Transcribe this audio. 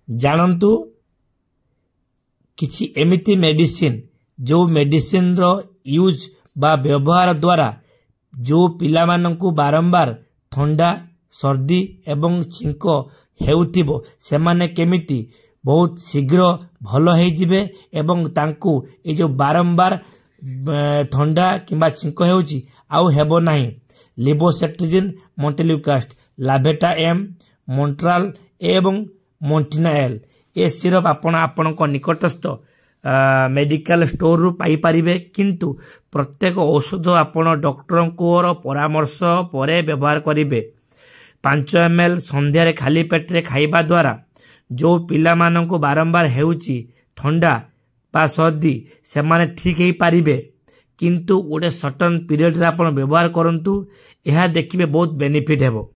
जानतु किछि एमिति मेडिसिन जो मेडिसिन रो यूज बा व्यवहार द्वारा जो पिला माननकु बारंबार ठंडा सर्दी एवं छिंक हेउथिबो सेमाने केमिति बहुत शीघ्र भल हो जिवे एवं तांकु ए जो बारंबार ठंडा किंबा छिंक हेउची आउ हेबो नाही। लिबोसेट्रिजिन मोंटेल्यूकास्ट लाभेटा एम मोन्ट्राल एवं मोन्टिना एल ए सिरप आपण निकटस्थ मेडिकल स्टोर रु पाई परिबे किंतु प्रत्येक औषध आपण डॉक्टर को परामर्श परे व्यवहार करिवे। 5 ml संध्यारे खाली पेटरे खाइबा द्वारा जो पिला माननको बारंबार हेउची ठंडा बा सर्दी से माने ठीक ही पारिबे किंतु गोटे सर्टन पीरियड रे आपण व्यवहार करंतु यह देखिबे बहुत बेनिफिट हेबो।